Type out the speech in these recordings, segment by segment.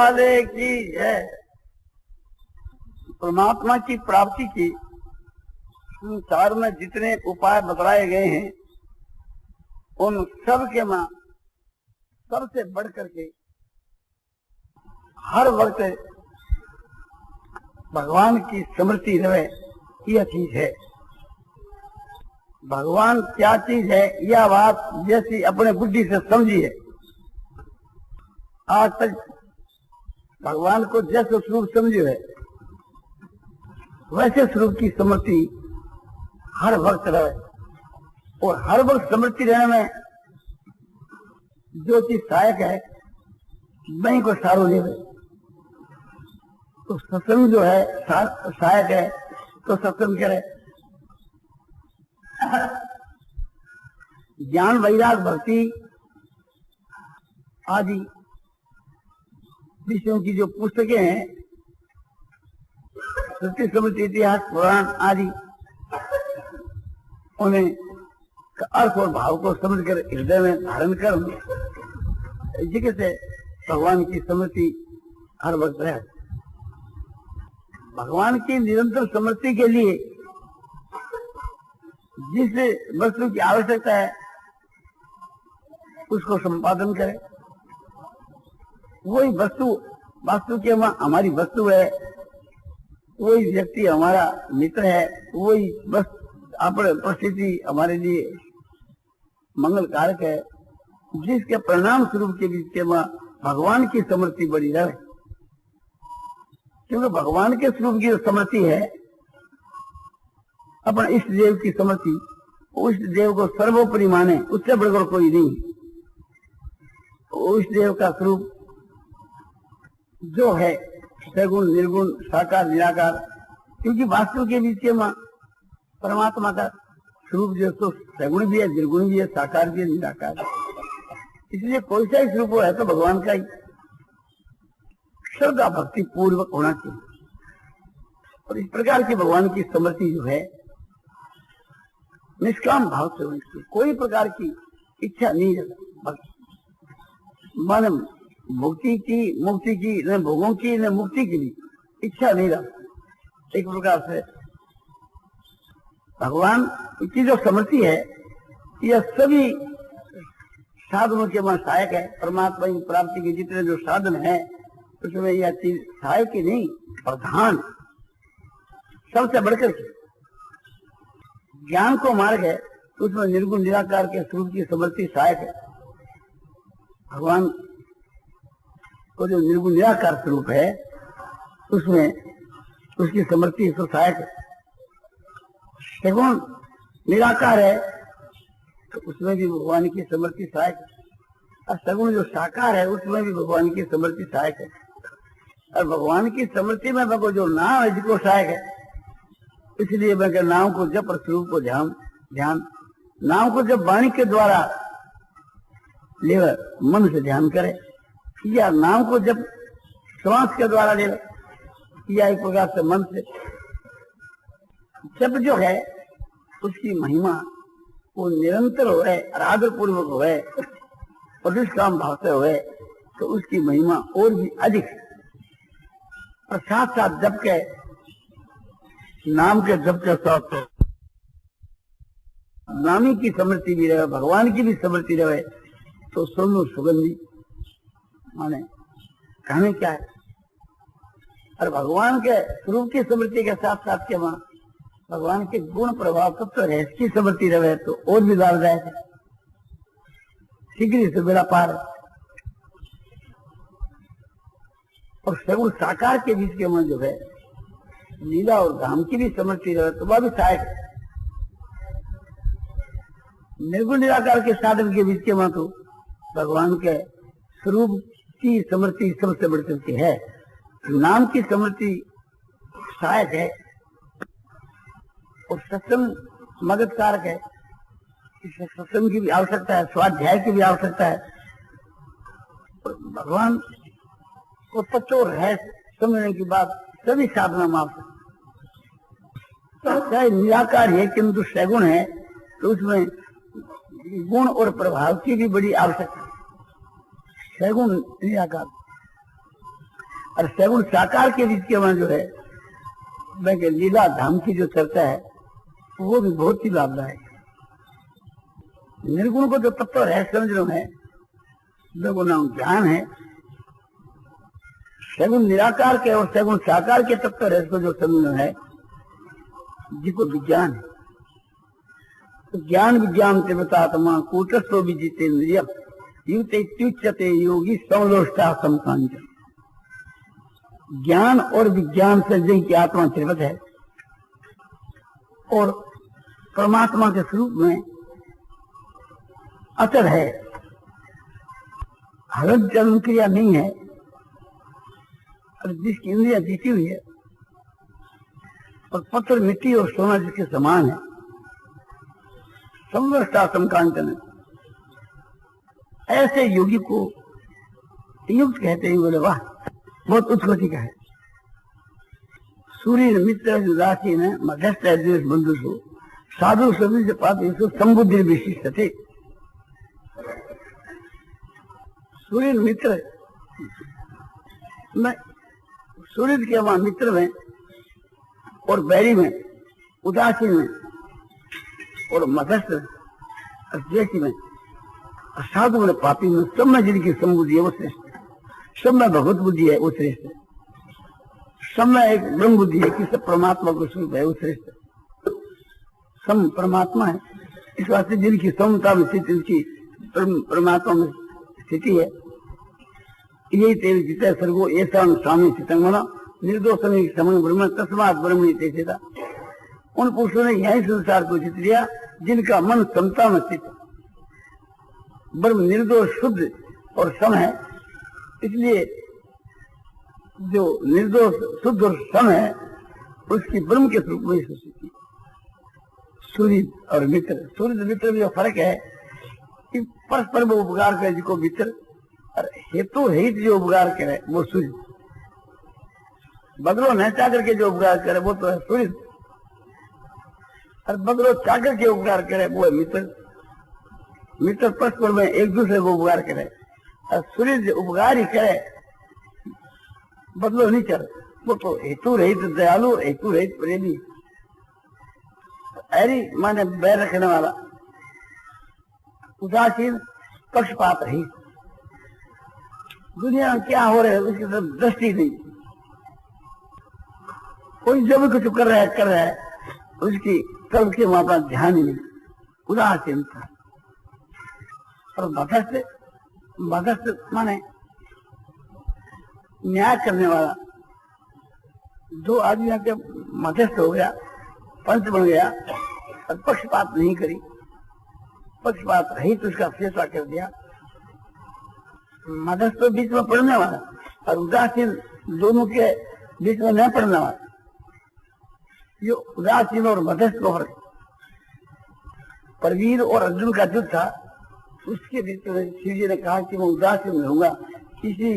वाले की है। परमात्मा की प्राप्ति की संसार में जितने उपाय बतलाए गए हैं उन सब के मां सबसे बढ़ करके हर वक्त भगवान की स्मृति रहे, यह चीज है। भगवान क्या चीज है यह बात जैसी अपने बुद्धि से समझी है। आज तक भगवान को जैसे स्वरूप समझे है वैसे स्वरूप की स्मृति हर वक्त रहे, और हर वक्त स्मृति रहने में जो चीज सहायक है वही को सारो ले। तो सत्संग जो है सहायक है तो सत्संग करे। ज्ञान वैराग भक्ति आदि विषयों की जो पुस्तकें हैं, सत्य स्मृति इतिहास पुराण आदि, उन्हें अर्थ और भाव को समझकर हृदय में धारण कर जिससे भगवान की स्मृति हर वक्त रहे। भगवान की निरंतर स्मृति के लिए जिस वस्तु की आवश्यकता है उसको संपादन करे। वही वास्तु के हमारी वस्तु है, वही व्यक्ति हमारा मित्र है, वही अपने परिस्थिति हमारे लिए मंगल कारक है, जिसके परिणाम स्वरूप के बीच के भगवान की स्मृति बड़ी रहे। क्योंकि भगवान के स्वरूप की जो स्मृति है, अपने इष्ट देव की स्मृति, उस देव को सर्वोपरि माने, उससे बढ़कर कोई नहीं। उस देव का स्वरूप जो है सगुण निर्गुण साकार निराकार, क्योंकि वास्तु के बीच के परमात्मा का स्वरूप जो तो सगुण भी है, निर्गुण भी है, साकार भी है, निराकार है। इसलिए कोई सा ही स्वरूप है तो भगवान का ही श्रद्धा भक्ति पूर्वक होना चाहिए। और इस प्रकार की भगवान की स्मृति जो है निष्काम भाव से होनी चाहिए। कोई प्रकार की इच्छा नहीं है, मन मुक्ति की न भोगों की न मुक्ति की भी इच्छा नहीं रखती। एक प्रकार से भगवान की जो स्मृति है यह सभी साधनों के सहायक है। परमात्मा की प्राप्ति के जितने जो साधन है उसमें यह चीज सहायक ही नहीं, प्रधान सबसे बढ़कर के ज्ञान को मार्ग है, तो उसमें निर्गुण निराकार के स्वरूप की स्मृति सहायक है। भगवान को जो निर्गुण निराकार स्वरूप है उसमें उसकी स्मृति तो सहायक है। सगुण निराकार है तो उसमें भी भगवान की स्मृति सहायक है, और सगुण जो साकार है उसमें भी भगवान की स्मृति सहायक है। और भगवान की स्मृति में भगवान जो नाम है जिसको सहायक है, इसलिए मैं नाम को जब स्वरूप को ध्यान नाम को जब वाणी के द्वारा ले मन से ध्यान करे, या नाम को जब श्वास के द्वारा ले, या एक प्रकार से मन से जब जो है उसकी महिमा वो निरंतर हो, आदर पूर्वक हो, और निष्काम भाव से हो, तो उसकी महिमा और भी अधिक। और साथ साथ जब के नाम के जब के साथ नामी की स्मृति भी रहे, भगवान की भी स्मृति रहे, तो सोनू सुगंधी माने कहने क्या है। और भगवान के स्वरूप की स्मृति के साथ साथ के भगवान के गुण प्रभाव तत्व रहस्य की स्मृति रहे तो और भी लाभदायक है, शीघ्र से बेड़ा पार है। और सगुण साकार के बीच के मन जो है लीला और धाम की भी स्मृति रहे तो वह भी सहायक है। निर्गुण निराकार के साधन के बीच के मन तो भगवान के स्वरूप की स्मृति सबसे बढ़ चुकी है। नाम की स्मृति सहायक है और सत्संग मदद कारक है। इसमें सत्संग की भी आवश्यकता है, स्वाध्याय की भी आवश्यकता है। भगवान को तत्व है समझने की बात सभी साधना में आवश्यक। चाहे निराकार है किंतु सगुण है तो उसमें गुण और प्रभाव की भी बड़ी आवश्यकता है। सगुण निराकार और सगुण साकार के बीच के वहां जो है मैं लीला धाम की जो चर्चा है वो भी बहुत ही लाभदायक है। निर्गुण को जो तत्व है समझ लो है, देखो नाम ज्ञान है। सगुण निराकार के और सगुण साकार के तत्व रहस्य को जो समझना है जिसको विज्ञान है। तो ज्ञान विज्ञान तेवतात्मा कूटस्थो विजितेन्द्रिय युते योगी समलोष्टा समकांचन। ज्ञान और विज्ञान से जिनकी आत्मा त्रिवत है और परमात्मा के स्वरूप में अचल है, हलन चलन क्रिया नहीं है, और जिसकी इंद्रिया जीती हुई है और पत्थर मिट्टी और सोना जिसके समान है, समवस्था समकांचन। ऐसे योगी को युक्त कहते हैं। बोले वाह, बहुत उत्कोटि का है। सूर्य मित्र उदासीन है मध्यस्थ बंधु सो साधु सभी से पाते संबुद्धि विशिष्ट थे। सूर्य मित्र में, सूर्य के वहां मित्र में और बैरी में, उदासीन में और मध्यस्थ और द्वेषी में, साधु में, पापी में, सब में जिनकी संबुद्धि है वो श्रेष्ठ है। सब में भगवत बुद्धि है वो श्रेष्ठ है। सब में एक ब्रह्म बुद्धि है कि सब परमात्मा को स्वरूप है वो श्रेष्ठ है। सम परमात्मा है, इस वास्ते जिनकी समता में स्थिति उनकी परमात्मा में स्थिति है। यही तेरे जिते सर्गो ऐसा स्वामी चितंगना निर्दोष समय ब्रह्म तस्मात ब्रह्म तेता। उन पुरुषों ने यही संसार को जीत लिया जिनका मन समता में स्थित है। ब्रह्म निर्दोष शुद्ध और सम है, इसलिए जो निर्दोष शुद्ध और सम है उसकी ब्रह्म के स्वरूप में स्थिति। सूर्य और मित्र, सूर्य मित्र में जो फर्क है कि परस्पर वो उपकार करे जिसको मित्र, और हेतु रहित जो उपकार करे वो सूर्य। बगलो न चाकर के जो उपकार करे वो तो है सूर्य, और बगलो चाकर के उपकार करे वो है मित्र। मित्र परस्पर में एक दूसरे को उपकार करे, और सूर्य उपकार ही करे बदलो नहीं चले, वो तो हेतु रहित दयालु, हेतु रहित प्रेमी। ऐरी माने बैर रखने वाला, उदासीन, पक्षपात रहित। दुनिया में क्या हो रहा है उसकी तरफ दृष्टि नहीं। कोई जो भी कुछ कर रहा है उसकी तरफ के वहां पर ध्यान ही नहीं, उदासीन था। और मध्यस्थ माने न्याय करने वाला। दो आदमियों के मध्यस्थ हो गया, पंच बन गया और पक्षपात नहीं करी, पक्षपात रहित उसका फैसला कर दिया। मध्यस्थ तो बीच में पड़ने वाला और उदासीन दोनों के बीच में न पड़ने वाला। ये उदासीन और मध्यस्थ को फर्क। परवीर और अर्जुन का युद्ध था, उसके बीच में शिव जी ने कहा कि मैं उदासीन रहूंगा, किसी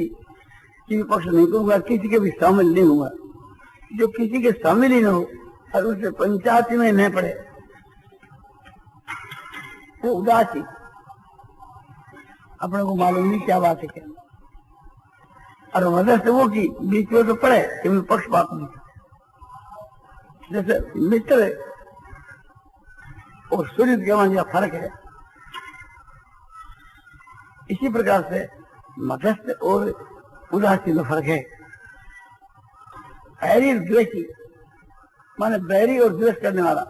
की पक्ष नहीं करूंगा, किसी के भी शामिल नहीं होगा। जो किसी के शामिल ही न हो और उससे पंचायती में न पड़े वो उदासी। अपने को मालूम नहीं क्या बात है क्या। और मध्यस्थ वो की बीच में तो पड़े कि मैं पक्षपात नहीं। जैसे मित्र और सूर्य के वहां फर्क है, इसी प्रकार से मध्यस्थ और उदासीन में फर्क है। बैरी और द्वेषी माने बैरी और द्वेष करने वाला।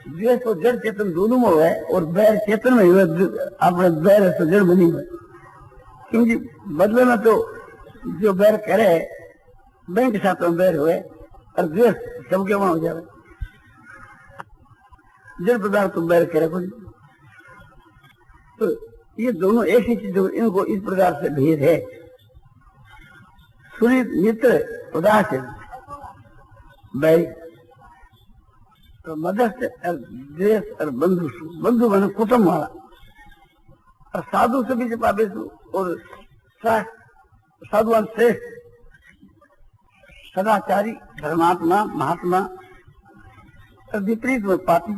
द्वेष तो जड़ चेतन दोनों में हुआ है और बैर चेतन में हुआ। अपने बैर तो जड़ बनी हुई, क्योंकि बदले में तो जो बैर करे बैंक के साथ में बैर हुए और द्वेष सबके वहां हो जाए। जड़ पदार्थ तो बैर करे कोई, तो ये दोनों एक ही चीज, इनको इस प्रकार से भेद है। सूर्य मित्र उदासीन बैरी, तो मध्यस्थ और द्वेष और बंधु। बंधु माने कुटुंब वाला, और साधु से भी पापे और साधुवान श्रेष्ठ, सदाचारी, धर्मात्मा, महात्मा और विपरीत में पापी।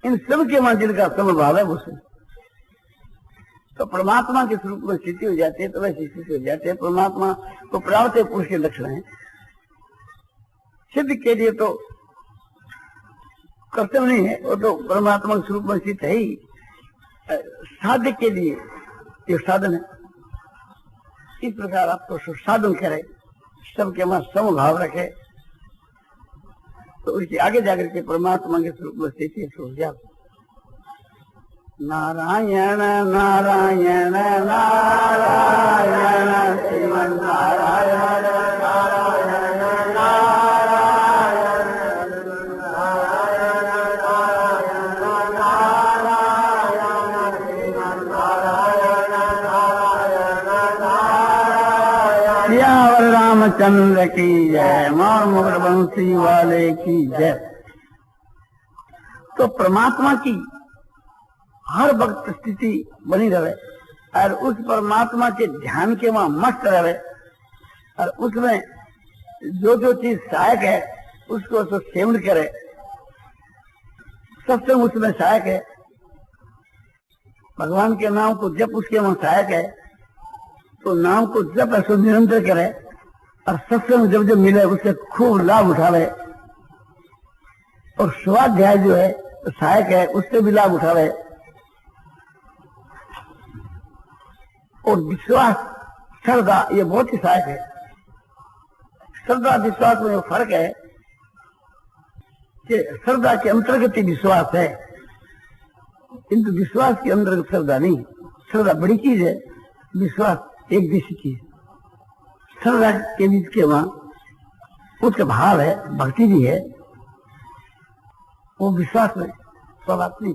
इन सब के वहां जिनका समभाव है वो तो परमात्मा के स्वरूप में स्थिति हो जाती है, तो वैसी स्थिति हो जाती है। परमात्मा को प्राप्त पुरुष के लक्षण है। सिद्ध के लिए तो कर्तव्य नहीं है, वो तो परमात्मा के स्वरूप में स्थित है ही। साध्य के लिए ये साधन है। इस प्रकार आपको साधन करे, सबके वहां समभाव रखे, तो उसके आगे जाकर के परमात्मा के स्वरूप में स्थिति हो जाए। नारायण नारायण नारायण श्रीमन नारायण नारायण नारायण नारायण नारायण श्रीमन नारायण नारायण नारायण। सियावर रामचंद्र की जय, मोर मुकुट बंसी वाले की जय। तो परमात्मा की हर वक्त स्थिति बनी रहे और उस परमात्मा के ध्यान के वहां मस्त रहे और उसमें जो जो चीज सहायक है उसको तो सेवन करे। सत्संग उसमें सहायक है, भगवान के नाम को जब उसके वहां सहायक है, तो नाम को जब ऐसा निरंतर करे और सत्संग जब जब मिले उससे खूब लाभ उठावे। और स्वाध्याय जो है सहायक है, उससे भी लाभ उठावे। और विश्वास श्रद्धा ये बहुत ही सहायक है। श्रद्धा विश्वास में फर्क है कि श्रद्धा के अंतर्गत ही विश्वास है, किंतु विश्वास के अंतर्गत श्रद्धा नहीं। श्रद्धा बड़ी चीज है, विश्वास एक देशी चीज। श्रद्धा के बीच के वहां उसका भाव है, भक्ति भी है, वो विश्वास में स्वभाव नहीं।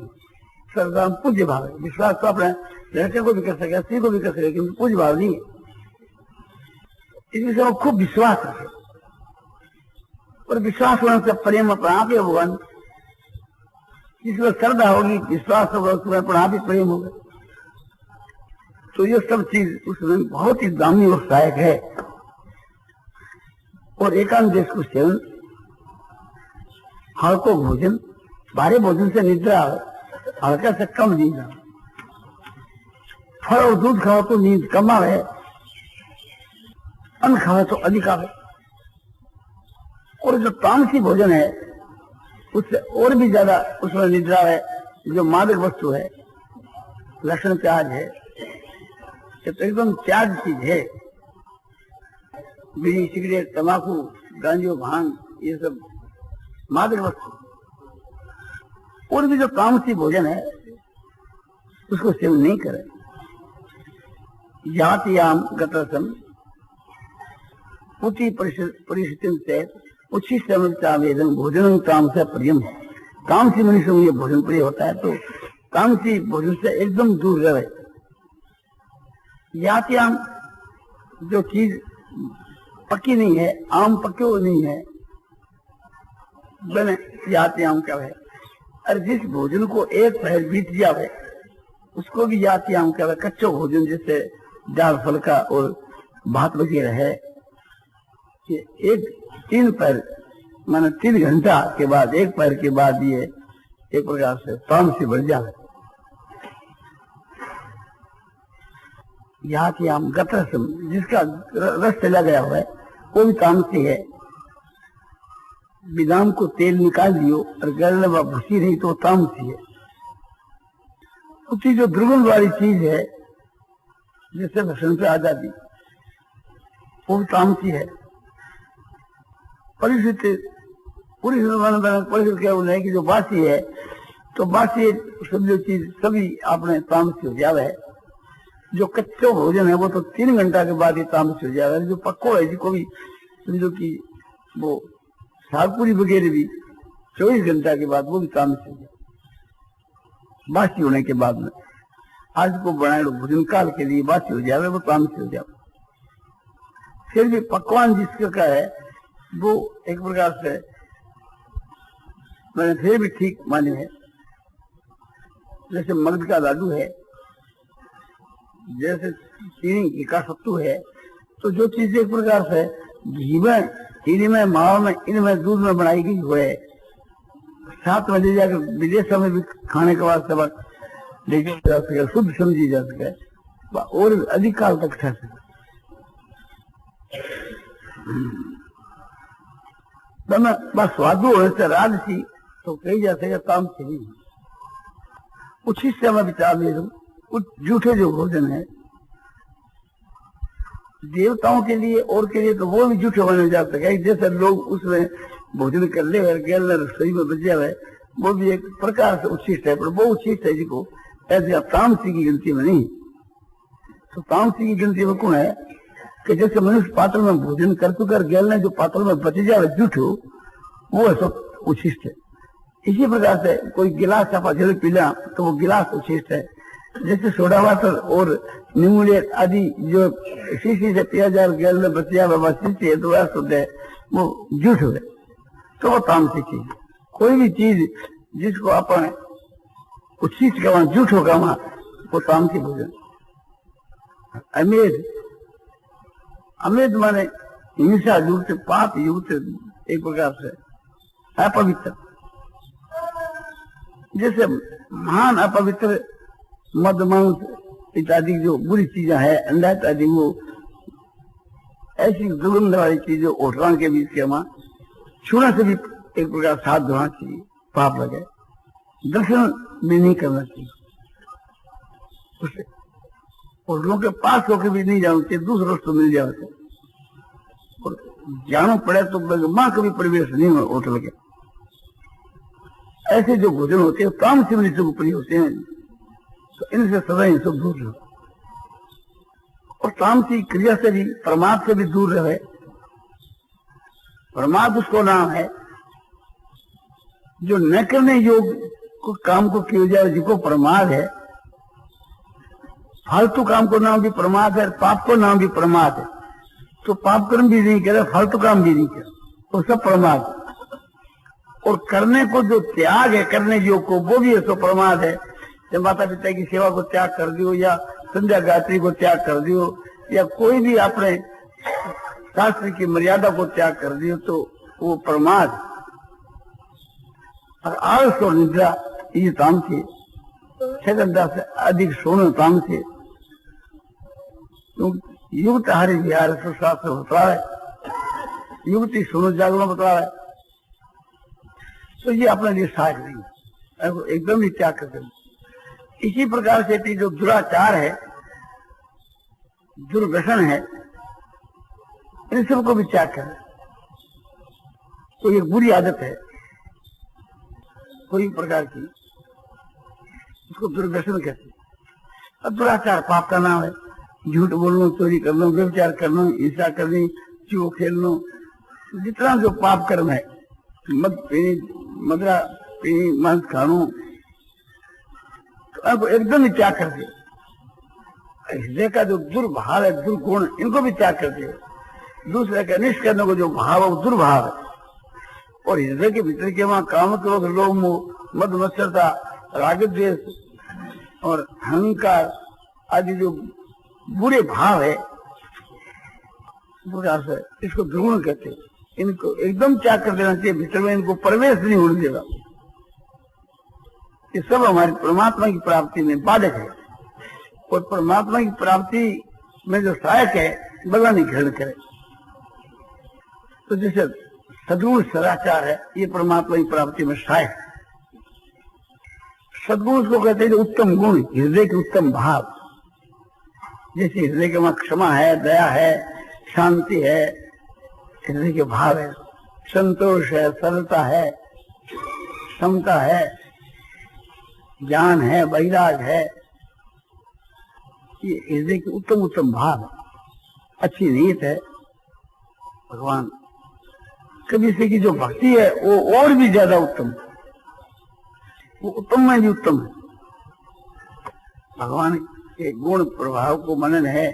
श्रद्धा पूज्य भाव है। विश्वास तो अपने लड़के को भी कर सके, स्त्री को भी कर सके, किंतु पूज्य भाव नहीं है। इसलिए वो खूब विश्वास रखे और विश्वास होने से प्रेम अपना आप ही भगवान। जिसमें श्रद्धा होगी, विश्वास होगा, उसमें अपना आप ही प्रेम होगा। तो ये सब चीज उसमें बहुत ही दामी और सहायक है। और एकांत देश को सेवन, हल्को भोजन, भारी भोजन से निद्रा आवे, हल्का से कम नींद आवे। फल और दूध खाओ तो नींद कम आवे, अन्न खाओ तो अधिक आवे। और जो तामसी भोजन है उससे और भी ज्यादा उसमें निद्रा है। जो मादक वस्तु है, लक्षण त्याग है, तो एकदम त्याग चीज है। बीड़ी, सिगरेट, तंबाकू, गांजो, भांग, ये सब मादक वस्तु। और भी जो तामसी भोजन है उसको सेवन नहीं करे। जातियाम गतसम उति परिस्थिति से उच्छिष्ट वेदन भोजन काम से प्रियम। तामसी मनुष्य में ये भोजन प्रिय होता है, तो तामसी भोजन से एकदम दूर रहे। जातियाम जो चीज पक्की नहीं है, आम पक्के हुए नहीं है, बने जातियाम का है। और जिस भोजन को एक पहर बीत जावे उसको भी जातियाम का है। कच्चो भोजन जैसे दाल फलका और भात वगैरह है, कि एक 3 पहर माने 3 घंटा के बाद, 1 पहर के बाद ये एक प्रकार से तामसी बढ़ जावे। जातियाम गतरसम, जिसका रस चला गया हुआ है वो भी तामसी है। बिदाम को तेल निकाल दियो और गले में भूसी रही तो तामसी है। उसकी जो दुर्गंध वाली चीज है जिससे भक्षण से आजादी, वो भी तामसी है। परिस्थिति पूरी परिस्थिति क्या बोले कि जो बासी है, तो बासी सब जो चीज सभी आपने तामसी हो जावे है। जो कच्चो भोजन है वो तो 3 घंटा के बाद ही तामसी हो जावे। जो पक्को है जिसको भी समझो कि वो सागपुरी वगैरह भी 24 घंटा के बाद वो भी तामसी हो जाए, बासी होने के बाद में। आज को बनाए भोजन काल के लिए बासी हो जावे, वो तामसी हो जावे। फिर भी पकवान जिसका है वो एक प्रकार से मैंने फिर भी ठीक माने है। जैसे मगध का लाडू है, जैसे चीनी का सत्तू है, तो जो चीज एक प्रकार से घी में, चीनी में, मावा में, इनमें दूध में बनाई गई हुए 7 बजे जाकर विदेशों में भी खाने के बाद सब लेके जा सके, शुद्ध समझी जा सके, और अधिक काल तक ठहर सके। बस स्वादु हो राजसी तो कही जा सके तामसी नहीं। कुछ हिस्से में विचार ले लो, कुछ झूठे जो भोजन है देवताओं के लिए और के लिए तो वो भी झूठे माने जा सके। जैसे लोग उसमें भोजन कर ले गैल रसोई में बच जाए, वो भी एक प्रकार से उच्छिष्ट है, पर वो उच्छिष्ट है जिसको ऐसे तामसी की गिनती में नहीं। तो तामसी की गिनती में कौन है कि जैसे मनुष्य पात्र में भोजन कर चुकर गैल ने जो पात्र में बच जाए झूठो, वो है सब उच्छिष्ट है। इसी प्रकार से कोई गिलास आप जल पीला तो वो गिलास उच्छिष्ट है। जैसे सोडा वाटर और नींबू आदि जो शीशी से पिया जाए गैल में बच जाए शीशी है तो शुद्ध है, वो झूठ है, तो वो तामसी चीज। कोई भी चीज जिसको अपन उच्छिष्ट का झूठ होगा वहां वो तामसी भोजन। अमेध, अमेध माने हिंसा युक्त, पाप युक्त, एक प्रकार से अपवित्र। जैसे महान अपवित्र मद मांस इत्यादि जो बुरी चीजें है, अंडा इत्यादि, वो ऐसी दुर्गंध वाली चीजें ओठरान के बीच के वहां छूने से भी एक प्रकार साथ धोना चाहिए, पाप लगे। दर्शन भी नहीं करना चाहिए उसे, और लोगों के पास होकर भी नहीं जाना चाहिए, दूसरों से मिल जाओ और जानो पड़े तो मां कभी प्रवेश नहीं हो होटल के। ऐसे जो भोजन होते हैं काम से भी ऊपरी होते हैं, तो इनसे सदा सब दूर रहो और तामसी क्रिया से भी प्रमाद से भी दूर रहे। प्रमाद उसको नाम है जो न करने योग्य को काम को किया जाए, जिसको प्रमाद है। फालतू काम को नाम भी प्रमाद है, पाप को नाम भी प्रमाद है। तो पाप कर्म भी नहीं करे, फालतू काम भी नहीं करे, तो सब प्रमाद। और करने को जो त्याग है करने योग को, वो भी है सो प्रमाद है। जब माता पिता की सेवा को त्याग कर दियो, या संध्या गायत्री को त्याग कर दियो, या कोई भी अपने शास्त्र की मर्यादा को त्याग कर दियो, तो वो प्रमाद। और आलस और निद्रा ये तामसी, 6 घंटा से अधिक सोना तामसी। युक्त हरि विहार शास्त्र बता है, युक्ति सोनो जागरण बता है, तो ये अपने लिए सहायक नहीं है, एकदम ही त्याग कर देना। इसी प्रकार से जो दुराचार है, दुर्व्यसन है, इन सबको भी त्याग करें। तो ये बुरी आदत है कोई प्रकार की, इसको दुर्व्यसन कहते हैं। अब दुराचार पाप का नाम है। झूठ बोलना, चोरी करना, व्यभिचार करना, हिंसा करनी, चूहो खेलना, जितना जो पाप कर्म है, मद पीनी, मदरा पीनी, मांस खाना, तो अब एकदम ही त्याग कर दे। हृदय का जो दुर्भाव है, दुर्गुण, इनको भी त्याग कर दे। दूसरे का अनिष्ट करने को जो भाव है वो दुर्भाव है। और हृदय के भीतर के वहां काम, क्रोध, लोभ, मोह, मद मत्सरता, राग द्वेष और अहंकार आदि जो बुरे भाव है, प्रकार से इसको दुर्गुण कहते हैं। इनको एकदम त्याग कर देना चाहिए, भीतर में इनको प्रवेश नहीं होने देगा। ये सब हमारी परमात्मा की प्राप्ति में बाधक है। और परमात्मा की प्राप्ति में जो सहायक है, बदला नहीं ग्रहण करे। तो जैसे सद्गुण सदाचार है, ये परमात्मा की प्राप्ति में सहायक है। सद्गुण को कहते हैं उत्तम गुण, हृदय के उत्तम भाव। जैसे हृदय के वहां क्षमा है, दया है, शांति है, हृदय के भाव है, संतोष है, सरलता है, समता है, ज्ञान है, वैराग है, ये हृदय के उत्तम उत्तम भाव है। अच्छी नीयत है। भगवान कभी से की जो भक्ति है वो और भी ज्यादा उत्तम है, वो उत्तम में भी उत्तम है। भगवान के गुण प्रभाव को मनन है,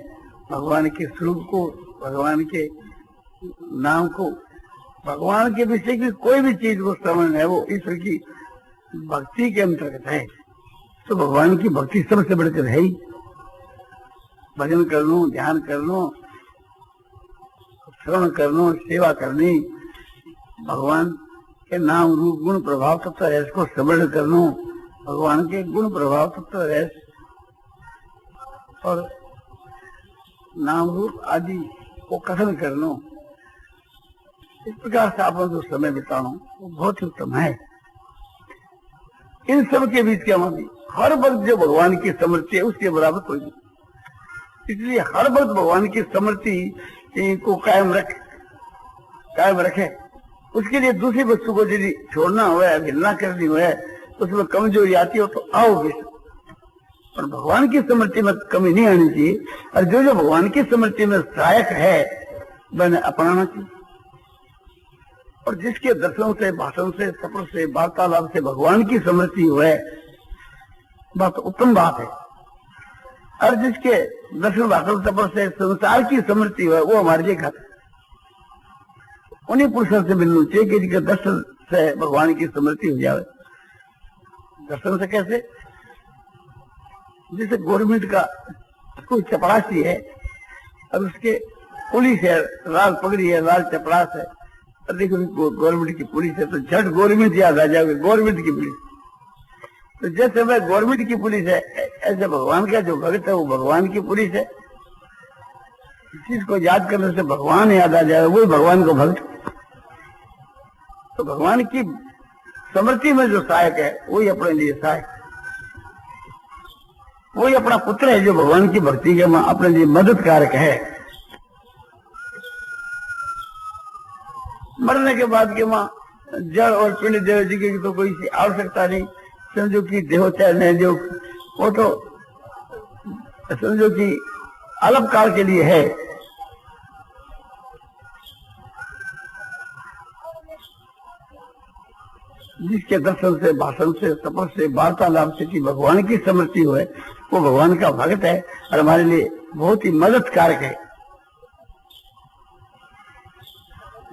भगवान के स्वरूप को, भगवान के नाम को, भगवान के विषय की कोई भी चीज को समझ है, वो ईश्वर की भक्ति के अंतर्गत है। तो भगवान की भक्ति सबसे बढ़कर है ही। भजन कर लो, ध्यान कर लो, श्रवण कर लो, सेवा करनी, भगवान के नाम रूप गुण प्रभाव तत्व है, इसको समृद्ध कर लो, भगवान के गुण प्रभाव तत्व है। और नाम रूप आदि को कथन करनो, इस प्रकार से आपने जो समय बितानो वो बहुत ही उत्तम है। इन सब के बीच क्या मानी, हर वक्त जो भगवान की स्मृति है उसके बराबर कोई नहीं, इसलिए हर वक्त भगवान की स्मृति को कायम रखे। उसके लिए दूसरी वस्तु को यदि छोड़ना हुआ है, भिन्ना करनी हुआ है, उसमें कमजोरी आती हो तो आओ भी, और भगवान की स्मृति में कमी नहीं आनी चाहिए। और जो जो भगवान की स्मृति में सहायक है मैंने अपनाना चाहिए। और जिसके दर्शन से, भाषण से, सफर से, वार्तालाप से भगवान की स्मृति हुए, बात उत्तम बात है। और जिसके दर्शन, भाषण, सफर से संसार की स्मृति हुए वो हमारे लिए घात। उन्हीं पुरुषों से मिलना चाहिए कि जिनके दर्शन से भगवान की स्मृति हो जाए। दर्शन से कैसे, जैसे गवर्नमेंट का कोई चपरासी है और उसके पुलिस है, लाल पगड़ी है, लाल चपरास है, और देखो गवर्नमेंट की पुलिस है तो झट गवर्नमेंट याद आ जाएगी, गवर्नमेंट की पुलिस। तो जैसे मैं गवर्नमेंट की पुलिस है, ऐसे भगवान का जो भक्त है वो भगवान की पुलिस है। जिसको याद करने से भगवान याद आ जाए वही भगवान को भक्त। तो भगवान की स्मृति में जो सहायक है वही अपने लिए सहायक, वही अपना पुत्र है जो भगवान की भक्ति के अपने लिए मददकारक है। मरने के बाद के मां जड़ और पिंड देव जी की तो कोई आवश्यकता नहीं। समझो कि देहो चाहे नहीं देहो, वो तो समझो कि अल्पकाल के लिए है। जिसके दर्शन से, भाषण से, सफर से, वार्तालाप से कि भगवान की स्मृति हुए वो भगवान का भक्त है और हमारे लिए बहुत ही मददकारक है।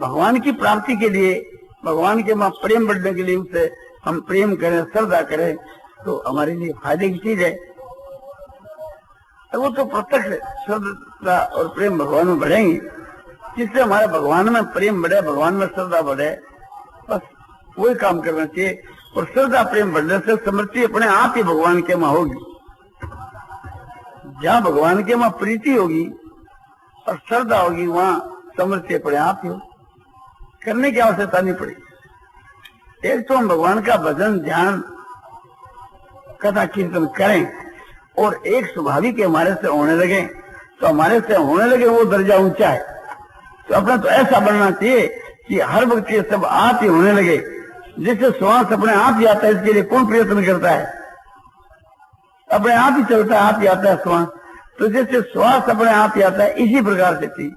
भगवान की प्राप्ति के लिए, भगवान के मां प्रेम बढ़ने के लिए उसे हम प्रेम करें, श्रद्धा करें तो हमारे लिए फायदे की चीज है। वो तो प्रत्यक्ष श्रद्धा और प्रेम भगवान में बढ़ेंगे, जिससे हमारे भगवान में प्रेम बढ़े, भगवान में श्रद्धा बढ़े, बस वही काम करना चाहिए। और श्रद्धा प्रेम बढ़ने से स्मृति अपने आप ही भगवान के मां होगी। जहाँ भगवान के मां प्रीति होगी और श्रद्धा होगी वहां स्मृति अपने आप ही होगी, करने की आवश्यकता नहीं पड़ेगी। एक तो हम भगवान का भजन, ध्यान, कथा कीर्तन करें और एक स्वाभाविक हमारे से होने लगे, तो हमारे से होने लगे वो दर्जा ऊंचा है। तो अपना तो ऐसा बनना चाहिए कि हर वक्त ये सब आप ही होने लगे, जिससे श्वास अपने आप ही आता है। इसके लिए कौन प्रयत्न करता है, अपने आप ही चलता है, आप ही आता है श्वास। तो जैसे श्वास अपने आप ही आता है, इसी प्रकार से थी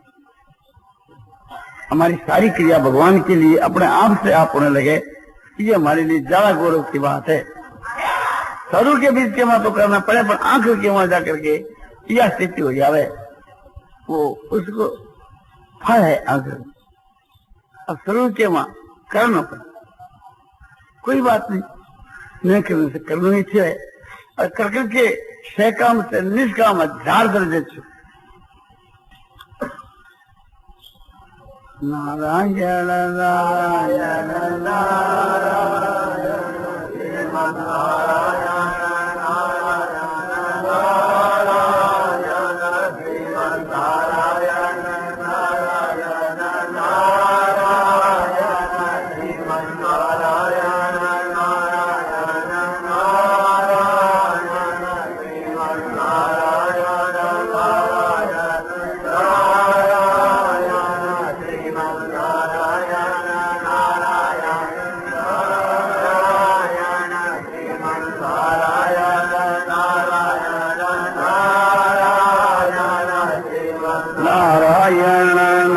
हमारी सारी क्रिया भगवान के लिए अपने आप से आप होने लगे। ये हमारे लिए ज्यादा गौरव की बात है। शरीर के बीच के वहां तो करना पड़े, पर आंख के वहां जाकर के यह स्थिति हो जावे, वो उसको फल है आंख। अब शरीर के वहां करना पड़े, कोई बात नहीं करने से करना ही चाहिए। और करके सकाम से निष्काम झाड़ दर्जे छो। नारायण नारायण नारायण श्रीमन् नारायण नारायण नारायण श्रीमन् नारायण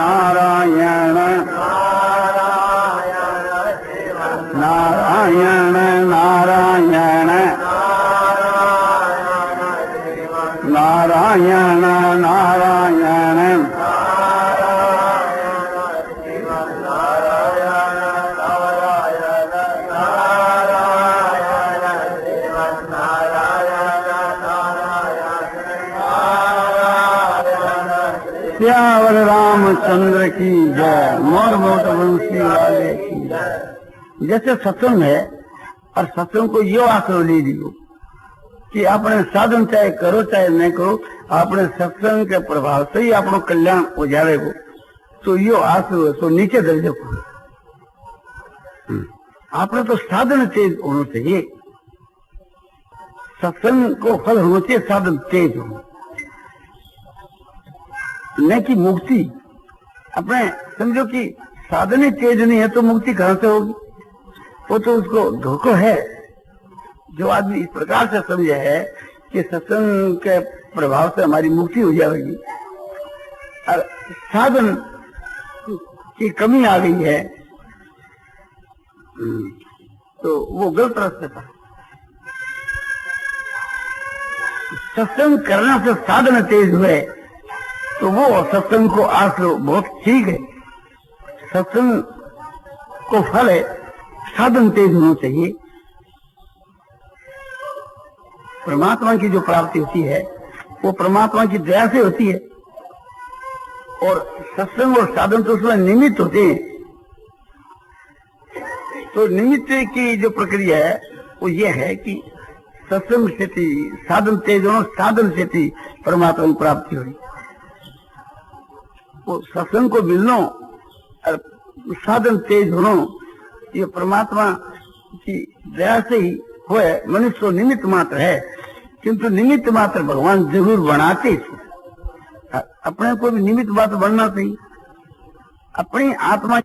नारायण नारायण श्रीमन् नारायण नारायण नारायण श्रीमन् नारायण नारायण नारायण श्यावर रामचंद्र की जय, मोर मोट वंशी वाले की जय। जैसे सत्संग है और सत्संग को यो आश्रय ले लियो कि आपने साधन चाहे करो चाहे नहीं करो, आपने सत्संग के प्रभाव से ही आपनो कल्याण हो जाएगा। तो यो आसरो तो नीचे दर्जे को आपने तो साधन तेज होना चाहिए। सत्संग को फल होना चाहिए, साधन तेज हो, न कि मुक्ति। अपने समझो कि साधन ही तेज नहीं है तो मुक्ति कहां से होगी? वो तो उसको धोखा है। जो आदमी इस प्रकार से समझे है कि सत्संग के प्रभाव से हमारी मुक्ति हो जाएगी और साधन की कमी आ गई है, तो वो गलत रास्ते पर। सत्संग करने से साधन तेज हुए तो वो सत्संग को आश्रो बहुत ठीक है। सत्संग को फल है, साधन तेज होना चाहिए। परमात्मा की जो प्राप्ति होती है वो परमात्मा की दया से होती है, और सत्संग और साधन तो उसमें निमित्त होते हैं। तो निमित्त की जो प्रक्रिया है वो ये है कि सत्संग से थी साधन तेज होना, साधन से थी परमात्मा की प्राप्ति हुई। वो सत्संग को मिलना और साधन तेज होना ये परमात्मा की दया से ही हुए। मनुष्य तो निमित्त मात्र है, किंतु निमित्त मात्र भगवान जरूर बनाते थे। अपने को भी निमित्त मात्र बनना चाहिए। अपनी आत्मा